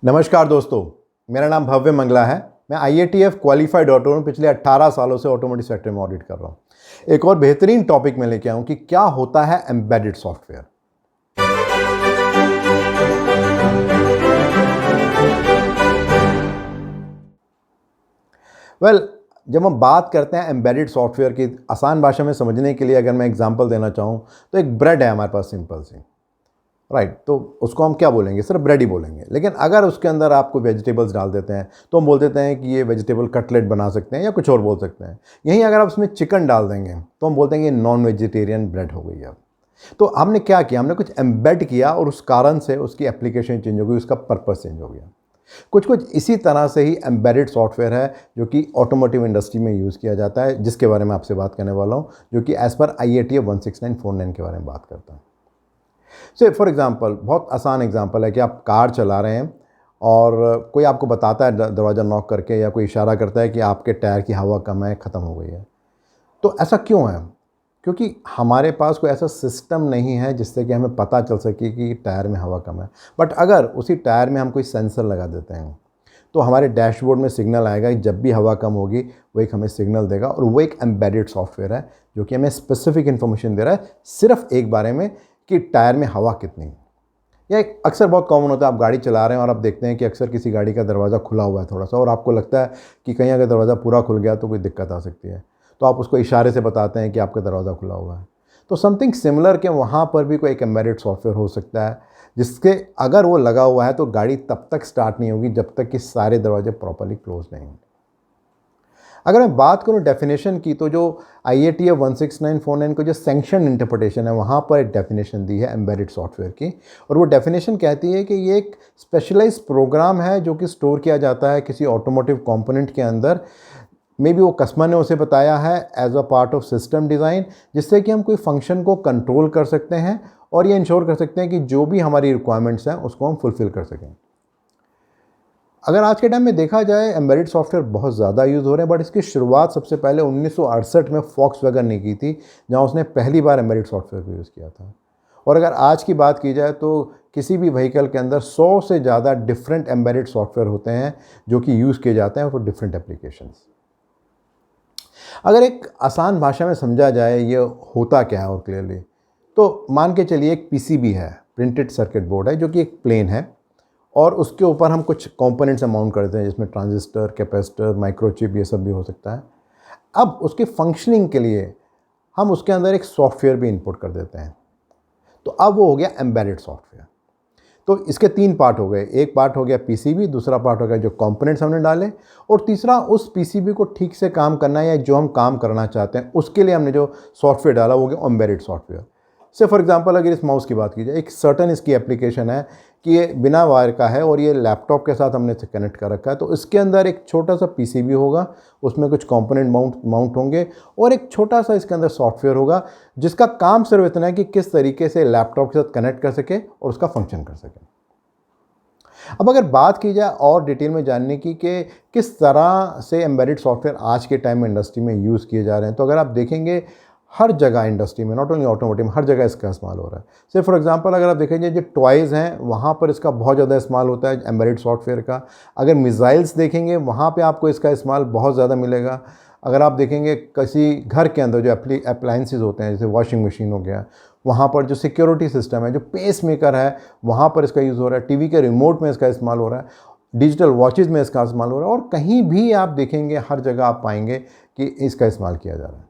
नमस्कार दोस्तों, मेरा नाम भव्य मंगला है। मैं IATF क्वालिफाइड ऑटो हूँ। पिछले 18 सालों से ऑटोमोटिव सेक्टर में ऑडिट कर रहा हूँ। एक और बेहतरीन टॉपिक में लेके आऊँ कि क्या होता है एम्बेडेड सॉफ्टवेयर। जब हम बात करते हैं एम्बेडेड सॉफ्टवेयर की, आसान भाषा में समझने के लिए अगर मैं एग्जांपल देना चाहूँ तो एक ब्रेड है हमारे पास, सिंपल सी, राइट। तो उसको हम क्या बोलेंगे? सिर्फ ब्रेड ही बोलेंगे। लेकिन अगर उसके अंदर आपको वेजिटेबल्स डाल देते हैं तो हम बोल देते हैं कि ये वेजिटेबल कटलेट बना सकते हैं या कुछ और बोल सकते हैं। यहीं अगर आप उसमें चिकन डाल देंगे तो हम बोलते हैं कि नॉन वेजिटेरियन ब्रेड हो गई। अब तो हमने क्या किया, हमने कुछ एम्बेड किया और उस कारण से उसकी एप्लीकेशन चेंज हो गई, उसका पर्पस चेंज हो गया। कुछ इसी तरह से ही एम्बेडेड सॉफ्टवेयर है जो कि ऑटोमोटिव इंडस्ट्री में यूज़ किया जाता है, जिसके बारे में आपसे बात करने वाला हूँ, जो कि एज़ पर IATF 16949 के बारे में बात करता है। से फॉर एग्ज़ाम्पल, बहुत आसान एग्ज़ाम्पल है कि आप कार चला रहे हैं और कोई आपको बताता है दरवाज़ा नॉक करके या कोई इशारा करता है कि आपके टायर की हवा कम है, ख़त्म हो गई है। तो ऐसा क्यों है? क्योंकि हमारे पास कोई ऐसा सिस्टम नहीं है जिससे कि हमें पता चल सके कि टायर में हवा कम है। बट अगर उसी टायर में हम कोई सेंसर लगा देते हैं तो हमारे डैशबोर्ड में सिग्नल आएगा कि जब भी हवा कम होगी वो एक हमें सिग्नल देगा, और वो एक एम्बेडेड सॉफ्टवेयर है जो कि हमें स्पेसिफिक इन्फॉर्मेशन दे रहा है सिर्फ एक बारे में कि टायर में हवा कितनी है। या एक अक्सर बहुत कॉमन होता है, आप गाड़ी चला रहे हैं और आप देखते हैं कि अक्सर किसी गाड़ी का दरवाज़ा खुला हुआ है थोड़ा सा, और आपको लगता है कि कहीं अगर दरवाज़ा पूरा खुल गया तो कोई दिक्कत आ सकती है, तो आप उसको इशारे से बताते हैं कि आपका दरवाज़ा खुला हुआ है। तो समथिंग सिमिलर के वहाँ पर भी कोई एक एम्बेडेड सॉफ्टवेयर हो सकता है जिसके अगर वो लगा हुआ है तो गाड़ी तब तक स्टार्ट नहीं होगी जब तक कि सारे दरवाजे प्रॉपर्ली क्लोज नहीं होंगे। अगर मैं बात करूं डेफिनेशन की, तो जो IATF 16949 को जो सैंक्शन इंटरप्रिटेशन है वहाँ पर एक डेफिनेशन दी है एम्बेडेड सॉफ्टवेयर की, और वो डेफिनेशन कहती है कि ये एक स्पेशलाइज्ड प्रोग्राम है जो कि स्टोर किया जाता है किसी ऑटोमोटिव कंपोनेंट के अंदर। मे बी वो कस्टमर ने उसे बताया है as a part of system design, जिससे कि हम कोई फंक्शन को कंट्रोल कर सकते हैं और ये इंश्योर कर सकते हैं कि जो भी हमारी रिक्वायरमेंट्स हैं उसको हम फुलफ़िल कर सकें। अगर आज के टाइम में देखा जाए, एम्बेडेड सॉफ्टवेयर बहुत ज़्यादा यूज़ हो रहे हैं, बट इसकी शुरुआत सबसे पहले 1968 में फॉक्सवैगन ने की थी, जहां उसने पहली बार एम्बेडेड सॉफ्टवेयर को यूज़ किया था। और अगर आज की बात की जाए तो किसी भी व्हीकल के अंदर 100 से ज़्यादा डिफरेंट एम्बेडेड सॉफ्टवेयर होते हैं जो कि यूज़ किए जाते हैं फॉर डिफरेंट एप्लीकेशंस। अगर एक आसान भाषा में समझा जाए ये होता क्या है और क्लियरली, तो मान के चलिए एक PCB है, प्रिंटेड सर्किट बोर्ड है, जो कि एक प्लेन है, और उसके ऊपर हम कुछ कंपोनेंट्स माउंट करते हैं जिसमें ट्रांजिस्टर, कैपेसिटर, माइक्रोचिप, ये सब भी हो सकता है। अब उसके फंक्शनिंग के लिए हम उसके अंदर एक सॉफ्टवेयर भी इनपुट कर देते हैं, तो अब वो हो गया एम्बेडेड सॉफ्टवेयर। तो इसके 3 पार्ट हो गए। एक पार्ट हो गया PCB, दूसरा पार्ट हो गया जो कंपोनेंट्स हमने डाले, और तीसरा उस PCB को ठीक से काम करना है या जो हम काम करना चाहते हैं उसके लिए हमने जो सॉफ्टवेयर डाला वो हो गया एम्बेडेड सॉफ्टवेयर। से फॉर एग्जांपल अगर इस माउस की बात की जाए, एक सर्टन इसकी एप्लीकेशन है कि ये बिना वायर का है और ये लैपटॉप के साथ हमने इसे कनेक्ट कर रखा है। तो इसके अंदर एक छोटा सा PCB होगा, उसमें कुछ कंपोनेंट माउंट होंगे, और एक छोटा सा इसके अंदर सॉफ्टवेयर होगा जिसका काम सिर्फ इतना है कि किस तरीके से लैपटॉप के साथ कनेक्ट कर सके और उसका फंक्शन कर सके। अब अगर बात की जाए और डिटेल में जानने की कि किस तरह से एम्बेडेड सॉफ्टवेयर आज के टाइम में इंडस्ट्री में यूज़ किए जा रहे हैं, तो अगर आप देखेंगे हर जगह इंडस्ट्री में, नॉट ओनली ऑटोमोटिव में, हर जगह इसका इस्तेमाल हो रहा है। से फॉर एग्जांपल अगर आप देखेंगे जो टॉयज़ हैं वहाँ पर इसका बहुत ज़्यादा इस्तेमाल होता है एम्बेडेड सॉफ्टवेयर का। अगर मिसाइल्स देखेंगे वहाँ पे आपको इसका इस्तेमाल बहुत ज़्यादा मिलेगा। अगर आप देखेंगे किसी घर के अंदर जो अप्लायंसेस होते हैं, जैसे वॉशिंग मशीन हो गया, वहाँ पर जो सिक्योरिटी सिस्टम है, जो पेस मेकर है, वहाँ पर इसका यूज़ हो रहा है। टीवी के रिमोट में इसका इस्तेमाल हो रहा है, डिजिटल वॉचेज़ में इसका इस्तेमाल हो रहा है, और कहीं भी आप देखेंगे हर जगह आप पाएंगे कि इसका इस्तेमाल किया जा रहा है।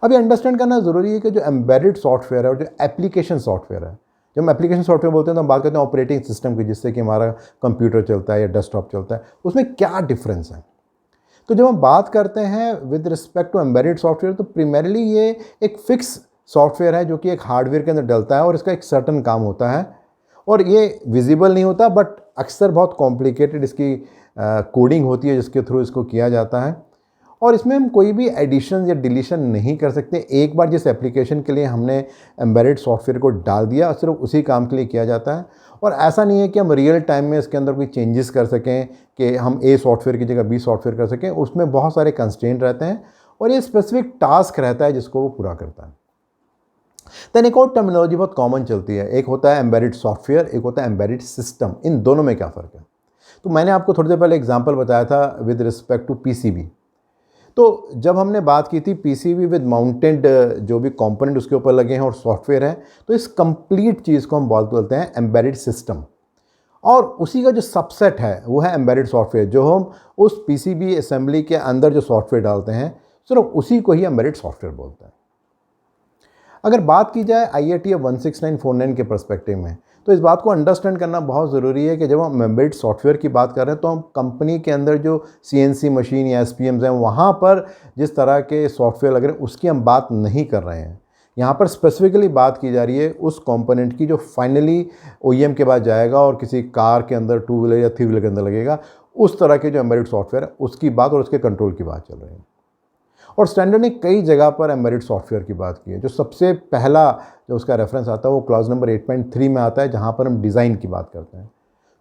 अब ये अंडरस्टैंड करना ज़रूरी है कि जो एम्बेडेड सॉफ्टवेयर है और जो एप्लीकेशन सॉफ्टवेयर है, जब हम एप्लीकेशन सॉफ्टवेयर बोलते हैं तो हम बात करते हैं ऑपरेटिंग सिस्टम की, जिससे कि हमारा कंप्यूटर चलता है या डेस्कटॉप चलता है, उसमें क्या डिफरेंस है। तो जब हम बात करते हैं with respect to embedded software, तो प्राइमरीली ये एक फिक्स सॉफ्टवेयर है जो कि एक हार्डवेयर के अंदर डलता है और इसका एक सर्टन काम होता है, और ये विजिबल नहीं होता, बट अक्सर बहुत कॉम्प्लिकेटेड इसकी कोडिंग होती है जिसके थ्रू इसको किया जाता है, और इसमें हम कोई भी एडिशन या डिलीशन नहीं कर सकते। एक बार जिस एप्लीकेशन के लिए हमने एम्बेडेड सॉफ्टवेयर को डाल दिया, सिर्फ उसी काम के लिए किया जाता है, और ऐसा नहीं है कि हम रियल टाइम में इसके अंदर कोई चेंजेस कर सकें कि हम A सॉफ्टवेयर की जगह B सॉफ्टवेयर कर सकें। उसमें बहुत सारे कंस्ट्रेंट रहते हैं और ये स्पेसिफिक टास्क रहता है जिसको वो पूरा करता है। देन एक और टर्मिनोलॉजी बहुत कॉमन चलती है, एक होता है एम्बेडेड सॉफ्टवेयर, एक होता है एम्बेडेड सिस्टम। इन दोनों में क्या फ़र्क है? तो मैंने आपको थोड़ी देर पहले एग्जांपल बताया था विद रिस्पेक्ट टू पीसीबी। तो जब हमने बात की थी पीसीबी विद माउंटेड जो भी कंपोनेंट उसके ऊपर लगे हैं और सॉफ्टवेयर है, तो इस कंप्लीट चीज़ को हम बोलते हैं एम्बेडेड सिस्टम। और उसी का जो सबसेट है वो है एम्बेडेड सॉफ्टवेयर, जो हम उस पीसीबी असेंबली के अंदर जो सॉफ्टवेयर डालते हैं, सिर्फ उसी को ही एम्बेडेड सॉफ्टवेयर बोलते हैं। अगर बात की जाए IATF 16949 के पर्सपेक्टिव में, तो इस बात को अंडरस्टैंड करना बहुत ज़रूरी है कि जब हम एम्बेडेड सॉफ्टवेयर की बात कर रहे हैं तो हम कंपनी के अंदर जो CNC मशीन या SPMs हैं वहाँ पर जिस तरह के सॉफ्टवेयर लग रहे हैं उसकी हम बात नहीं कर रहे हैं। यहाँ पर स्पेसिफिकली बात की जा रही है उस कंपोनेंट की जो फाइनली OEM के बाद जाएगा और किसी कार के अंदर, 2 व्हीलर या 3 व्हीलर के अंदर लगेगा। उस तरह के जो एम्बेडेड सॉफ्टवेयर है उसकी बात और उसके कंट्रोल की बात चल रही है। और स्टैंडर्ड ने कई जगह पर एम्बेडेड सॉफ्टवेयर की बात की है। जो सबसे पहला जो उसका रेफरेंस आता है वो क्लॉज नंबर 8.3 में आता है, जहाँ पर हम डिज़ाइन की बात करते हैं।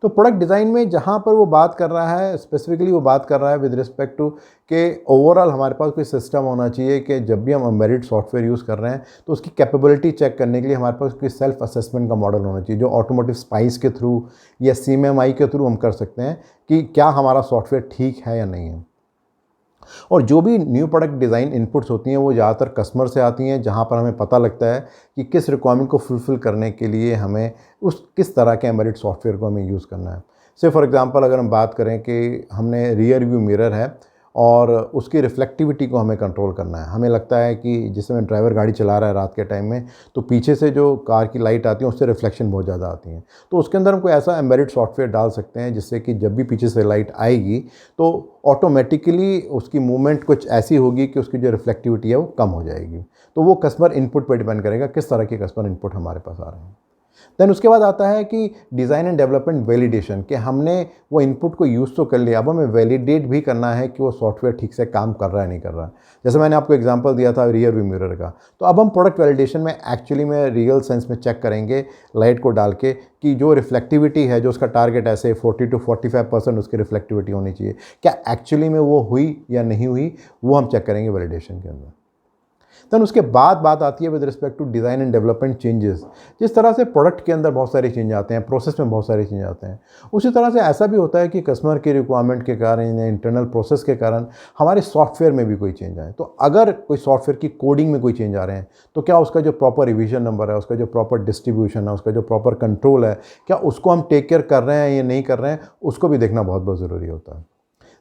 तो प्रोडक्ट डिज़ाइन में जहाँ पर वो बात कर रहा है, स्पेसिफिकली वो बात कर रहा है विद रिस्पेक्ट टू कि ओवरऑल हमारे पास कोई सिस्टम होना चाहिए कि जब भी हम एम्बेडेड सॉफ्टवेयर यूज़ कर रहे हैं तो उसकी कैपेबिलिटी चेक करने के लिए हमारे पास कोई सेल्फ असेसमेंट का मॉडल होना चाहिए, जो ऑटोमोटिव स्पाइस के थ्रू या CMMI के थ्रू हम कर सकते हैं कि क्या हमारा सॉफ्टवेयर ठीक है या नहीं है। और जो भी न्यू प्रोडक्ट डिज़ाइन इनपुट्स होती हैं वो ज़्यादातर कस्टमर से आती हैं, जहाँ पर हमें पता लगता है कि किस रिक्वायरमेंट को फुलफ़िल करने के लिए हमें उस किस तरह के एम्बेडेड सॉफ्टवेयर को हमें यूज़ करना है। से फॉर एग्ज़ाम्पल अगर हम बात करें कि हमने रियर व्यू मिरर है और उसकी रिफ्लेक्टिविटी को हमें कंट्रोल करना है। हमें लगता है कि जिस समय ड्राइवर गाड़ी चला रहा है रात के टाइम में, तो पीछे से जो कार की लाइट आती है उससे रिफ्लेक्शन बहुत ज़्यादा आती है। तो उसके अंदर हम कोई ऐसा एम्बेडेड सॉफ्टवेयर डाल सकते हैं जिससे कि जब भी पीछे से लाइट आएगी तो ऑटोमेटिकली उसकी मूवमेंट कुछ ऐसी होगी कि उसकी जो रिफ्लेक्टिविटी है वो कम हो जाएगी। तो वो कस्टमर इनपुट पर डिपेंड करेगा किस तरह के कस्टमर इनपुट हमारे पास आ रहे हैं। देन उसके बाद आता है कि डिज़ाइन एंड डेवलपमेंट वैलिडेशन, कि हमने वो इनपुट को यूज़ तो कर लिया, अब हमें वैलिडेट भी करना है कि वो सॉफ्टवेयर ठीक से काम कर रहा है नहीं कर रहा है। जैसे मैंने आपको एग्जांपल दिया था रियर व्यू मिरर का, तो अब हम प्रोडक्ट वैलिडेशन में एक्चुअली में रियल सेंस में चेक करेंगे लाइट को डाल के कि जो रिफ्लेक्टिविटी है, जो उसका टारगेट ऐसे 40 to 45% उसकी रिफ्लेक्टिविटी होनी चाहिए, क्या एक्चुअली में वो हुई या नहीं हुई, वो हम चेक करेंगे वैलिडेशन के अंदर। देन उसके बाद बात आती है with respect to design and development changes. जिस तरह से प्रोडक्ट के अंदर बहुत सारे चेंज आते हैं, प्रोसेस में बहुत सारे चेंज आते हैं, उसी तरह से ऐसा भी होता है कि कस्टमर की रिक्वायरमेंट के कारण या इंटरनल प्रोसेस के कारण हमारे सॉफ्टवेयर में भी कोई चेंज आए। तो अगर कोई सॉफ्टवेयर की कोडिंग में कोई चेंज आ रहे हैं तो क्या उसका जो प्रॉपर रिवीजन नंबर है, उसका जो प्रॉपर डिस्ट्रीब्यूशन है, उसका जो प्रॉपर कंट्रोल है, क्या उसको हम टेक केयर कर रहे हैं या नहीं कर रहे हैं, उसको भी देखना बहुत बहुत ज़रूरी होता है।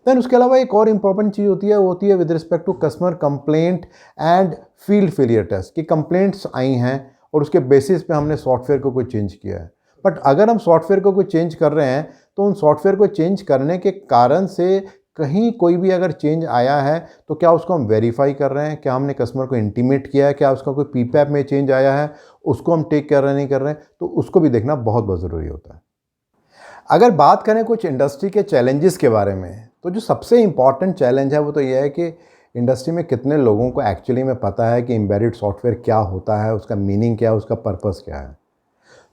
देन उसके अलावा एक और इम्पॉर्टेंट चीज़ होती है, वो होती है with respect to customer complaint and field failure test, कि कंप्लेंट्स आई हैं और उसके बेसिस पे हमने सॉफ्टवेयर को कोई चेंज किया है। बट अगर हम सॉफ्टवेयर को कोई चेंज कर रहे हैं तो उन सॉफ्टवेयर को चेंज करने के कारण से कहीं कोई भी अगर चेंज आया है तो क्या उसको हम वेरीफाई कर रहे हैं, क्या हमने कस्टमर को इंटीमेट किया है, क्या उसका कोई PPAP में चेंज आया है, उसको हम टेक कर रहे नहीं कर रहे हैं, तो उसको भी देखना बहुत बहुत ज़रूरी होता है। अगर बात करें कुछ इंडस्ट्री के चैलेंजेस के बारे में, तो जो सबसे इम्पॉर्टेंट चैलेंज है वो तो ये है कि इंडस्ट्री में कितने लोगों को एक्चुअली में पता है कि एम्बेडेड सॉफ्टवेयर क्या होता है, उसका मीनिंग क्या है, उसका पर्पस क्या है।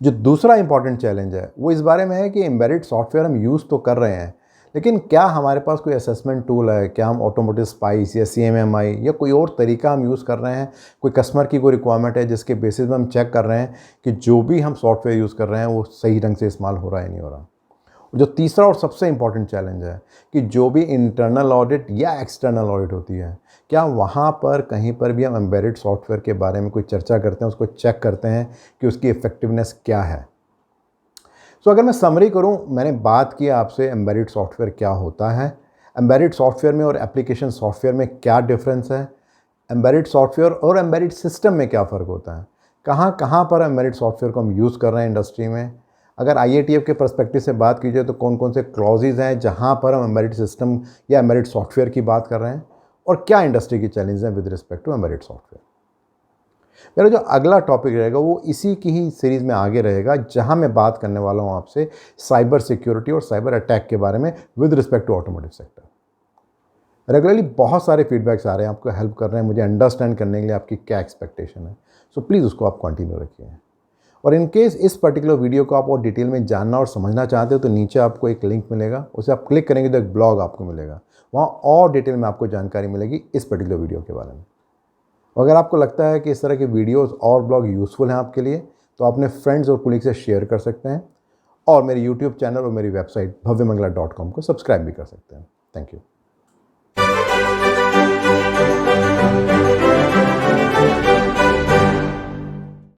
जो दूसरा इम्पॉर्टेंट चैलेंज है वो इस बारे में है कि एम्बेडेड सॉफ्टवेयर हम यूज़ तो कर रहे हैं, लेकिन क्या हमारे पास कोई असेसमेंट टूल है, क्या हम ऑटोमोटिव स्पाइस या CMMI या कोई और तरीका हम यूज़ कर रहे हैं, कोई कस्टमर की कोई रिक्वायरमेंट है जिसके बेसिस में हम चेक कर रहे हैं कि जो भी हम सॉफ्टवेयर यूज़ कर रहे हैं वो सही ढंग से इस्तेमाल हो रहा है नहीं हो रहा। जो तीसरा और सबसे इम्पॉर्टेंट चैलेंज है कि जो भी इंटरनल ऑडिट या एक्सटर्नल ऑडिट होती है, क्या वहाँ पर कहीं पर भी हम एम्बेडेड सॉफ्टवेयर के बारे में कोई चर्चा करते हैं, उसको चेक करते हैं कि उसकी इफ़ेक्टिवनेस क्या है। सो अगर मैं समरी करूँ, मैंने बात की आपसे एम्बेडेड सॉफ्टवेयर क्या होता है, एम्बेडेड सॉफ्टवेयर में और एप्लीकेशन सॉफ्टवेयर में क्या डिफरेंस है, एम्बेडेड सॉफ्टवेयर और एम्बेडेड सिस्टम में क्या फ़र्क होता है, कहाँ कहाँ पर एम्बेडेड सॉफ्टवेयर को हम यूज़ कर रहे हैं इंडस्ट्री में। अगर IATF के पर्सपेक्टिव से बात कीजिए तो कौन कौन से क्लॉजेज हैं जहाँ पर हम एम्बेडेड सिस्टम या एम्बेडेड सॉफ्टवेयर की बात कर रहे हैं, और क्या इंडस्ट्री की चैलेंज हैं with respect to embedded software. मेरा जो अगला टॉपिक रहेगा वो इसी की ही सीरीज़ में आगे रहेगा, जहाँ मैं बात करने वाला हूँ आपसे साइबर सिक्योरिटी और साइबर अटैक के बारे में with respect to automotive sector. Regularly बहुत सारे फीडबैक्स आ रहे हैं, आपको हेल्प कर रहे हैं मुझे अंडरस्टैंड करने के लिए आपकी क्या एक्सपेक्टेशन है। सो प्लीज़ उसको आप कंटिन्यू रखिए। और इन केस इस पर्टिकुलर वीडियो को आप और डिटेल में जानना और समझना चाहते हो तो नीचे आपको एक लिंक मिलेगा, उसे आप क्लिक करेंगे तो एक ब्लॉग आपको मिलेगा, वहाँ और डिटेल में आपको जानकारी मिलेगी इस पर्टिकुलर वीडियो के बारे में। अगर आपको लगता है कि इस तरह के वीडियोस और ब्लॉग यूज़फुल हैं आपके लिए, तो अपने फ्रेंड्स और कोलीग से शेयर कर सकते हैं और मेरे यूट्यूब चैनल और मेरी वेबसाइट bhavyamangala.com को सब्सक्राइब भी कर सकते हैं। Thank you.